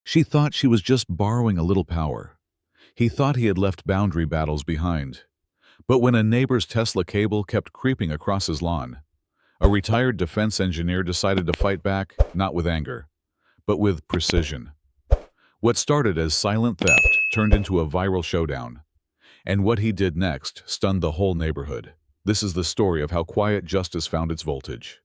She thought she was just borrowing a little power. He thought he had left boundary battles behind. But when a neighbor's Tesla cable kept creeping across his lawn, a retired defense engineer decided to fight back, not with anger, but with precision. What started as silent theft turned into a viral showdown, and what he did next stunned the whole neighborhood. This is the story of how quiet justice found its voltage.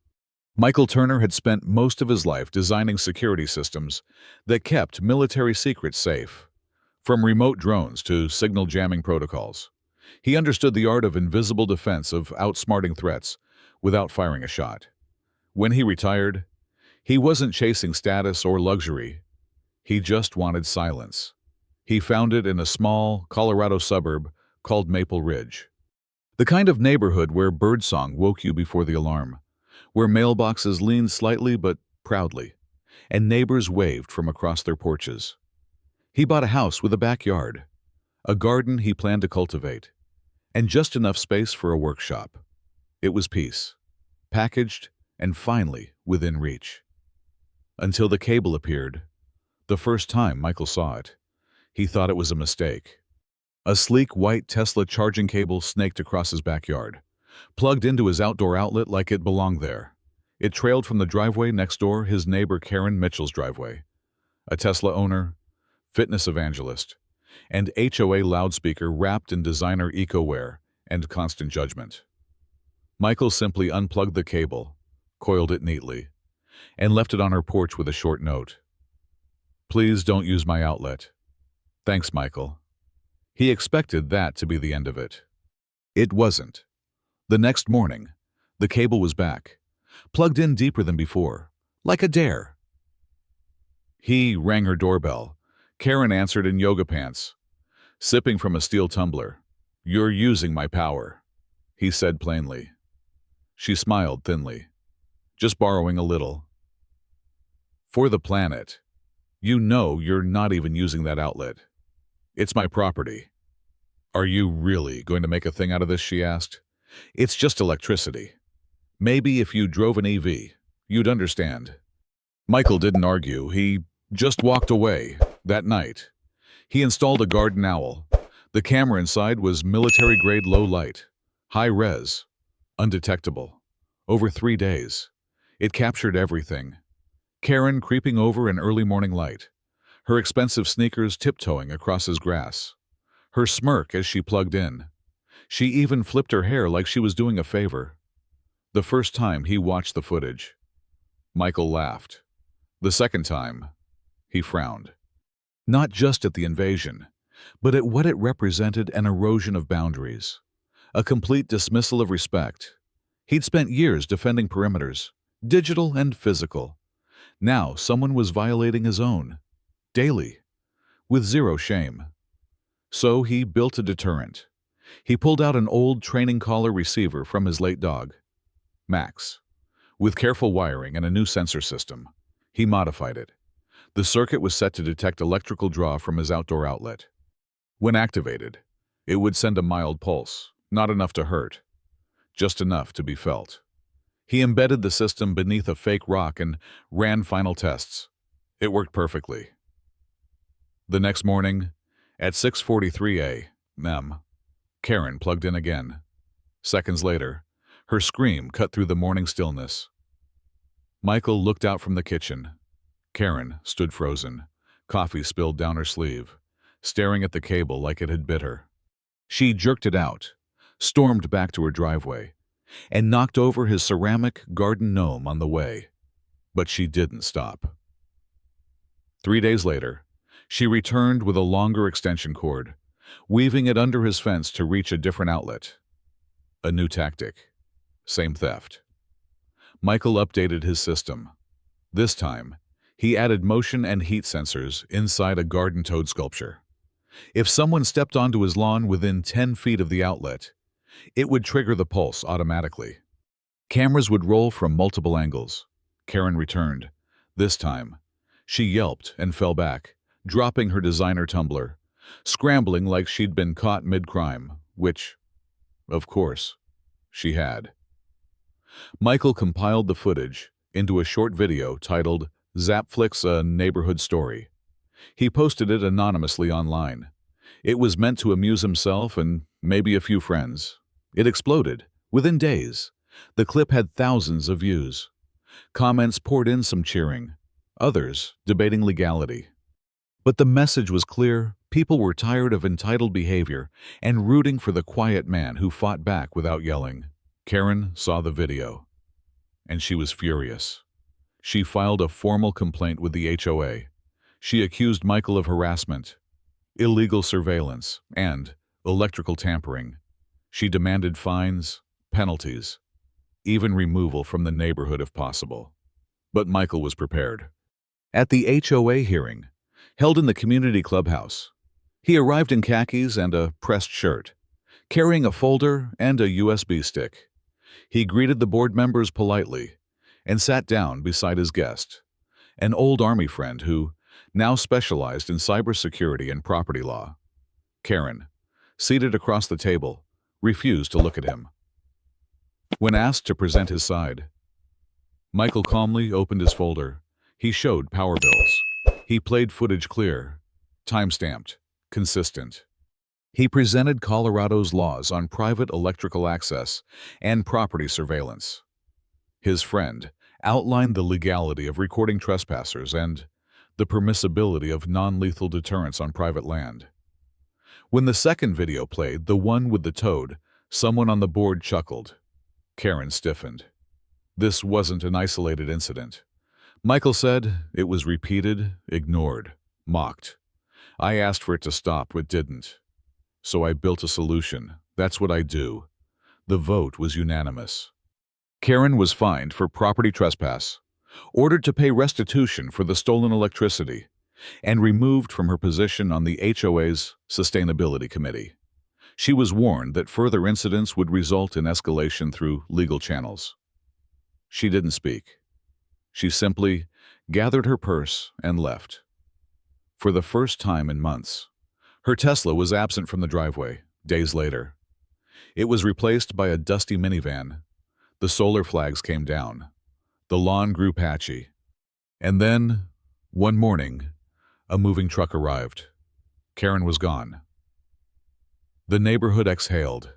Michael Turner had spent most of his life designing security systems that kept military secrets safe. From remote drones to signal jamming protocols, he understood the art of invisible defense, of outsmarting threats without firing a shot. When he retired, he wasn't chasing status or luxury. He just wanted silence. He found it in a small Colorado suburb called Maple Ridge. The kind of neighborhood where birdsong woke you before the alarm, where mailboxes leaned slightly but proudly, and neighbors waved from across their porches. He bought a house with a backyard, a garden he planned to cultivate, and just enough space for a workshop. It was peace, packaged and finally within reach. Until the cable appeared. The first time Michael saw it, he thought it was a mistake. A sleek white Tesla charging cable snaked across his backyard, plugged into his outdoor outlet like it belonged there. It trailed from the driveway next door, his neighbor Karen Mitchell's driveway. A Tesla owner, fitness evangelist, and HOA loudspeaker wrapped in designer eco-wear and constant judgment. Michael simply unplugged the cable, coiled it neatly, and left it on her porch with a short note. "Please don't use my outlet. Thanks, Michael." He expected that to be the end of it. It wasn't. The next morning, the cable was back, plugged in deeper than before, like a dare. He rang her doorbell. Karen answered in yoga pants, sipping from a steel tumbler. "You're using my power," he said plainly. She smiled thinly. "Just borrowing a little." "For the planet. You know you're not even using that outlet. It's my property." "Are you really going to make a thing out of this?" she asked. "It's just electricity. Maybe if you drove an EV, you'd understand." Michael didn't argue. He just walked away. That night, he installed a garden owl. The camera inside was military-grade low light, high-res, undetectable. Over 3 days, it captured everything. Karen creeping over in early morning light, her expensive sneakers tiptoeing across his grass, her smirk as she plugged in. She even flipped her hair like she was doing a favor. The first time he watched the footage, Michael laughed. The second time, he frowned. Not just at the invasion, but at what it represented: an erosion of boundaries, a complete dismissal of respect. He'd spent years defending perimeters, digital and physical. Now someone was violating his own, daily, with zero shame. So he built a deterrent. He pulled out an old training collar receiver from his late dog, Max. With careful wiring and a new sensor system, he modified it. The circuit was set to detect electrical draw from his outdoor outlet. When activated, it would send a mild pulse, not enough to hurt, just enough to be felt. He embedded the system beneath a fake rock and ran final tests. It worked perfectly. The next morning, at 6:43 a.m., Karen plugged in again. Seconds later, her scream cut through the morning stillness. Michael looked out from the kitchen. Karen stood frozen, coffee spilled down her sleeve, staring at the cable like it had bit her. She jerked it out, stormed back to her driveway, and knocked over his ceramic garden gnome on the way. But she didn't stop. 3 days later, she returned with a longer extension cord, weaving it under his fence to reach a different outlet. A new tactic. Same theft. Michael updated his system. This time, he added motion and heat sensors inside a garden toad sculpture. If someone stepped onto his lawn within 10 feet of the outlet, it would trigger the pulse automatically. Cameras would roll from multiple angles. Karen returned. This time, she yelped and fell back, dropping her designer tumbler, scrambling like she'd been caught mid-crime, which, of course, she had. Michael compiled the footage into a short video titled "Zapflix: A Neighborhood Story." He posted it anonymously online. It was meant to amuse himself and maybe a few friends. It exploded within days. The clip had thousands of views. Comments poured in, some cheering, others debating legality. But the message was clear. People were tired of entitled behavior and rooting for the quiet man who fought back without yelling. Karen saw the video, and she was furious. She filed a formal complaint with the HOA. She accused Michael of harassment, illegal surveillance, and electrical tampering. She demanded fines, penalties, even removal from the neighborhood if possible. But Michael was prepared. At the HOA hearing, held in the community clubhouse, he arrived in khakis and a pressed shirt, carrying a folder and a USB stick. He greeted the board members politely and sat down beside his guest, an old Army friend who now specialized in cybersecurity and property law. Karen, seated across the table, refused to look at him. When asked to present his side, Michael calmly opened his folder. He showed power bills. He played footage clear, time-stamped, consistent. He presented Colorado's laws on private electrical access and property surveillance. His friend outlined the legality of recording trespassers and the permissibility of non-lethal deterrence on private land. When the second video played, the one with the toad, someone on the board chuckled. Karen stiffened. This wasn't an isolated incident. Michael said it was repeated, ignored, mocked. I asked for it to stop, but didn't. So I built a solution. That's what I do. The vote was unanimous. Karen was fined for property trespass, ordered to pay restitution for the stolen electricity, and removed from her position on the HOA's Sustainability Committee. She was warned that further incidents would result in escalation through legal channels. She didn't speak. She simply gathered her purse and left. For the first time in months, her Tesla was absent from the driveway. Days later, it was replaced by a dusty minivan. The solar flags came down. The lawn grew patchy. And then, one morning, a moving truck arrived. Karen was gone. The neighborhood exhaled.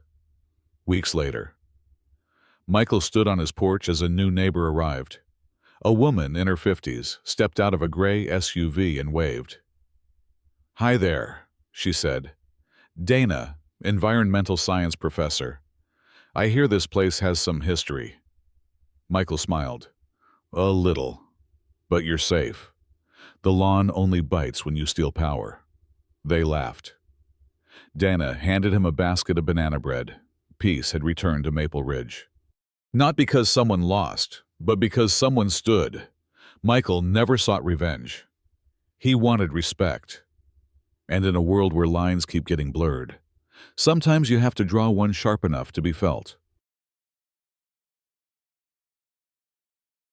Weeks later, Michael stood on his porch as a new neighbor arrived. A woman in her 50s stepped out of a gray SUV and waved. "Hi there," she said. "Dana, environmental science professor. I hear this place has some history." Michael smiled. "A little. But you're safe. The lawn only bites when you steal power." They laughed. Dana handed him a basket of banana bread. Peace had returned to Maple Ridge. Not because someone lost, but because someone stood. Michael never sought revenge. He wanted respect. And in a world where lines keep getting blurred, sometimes you have to draw one sharp enough to be felt.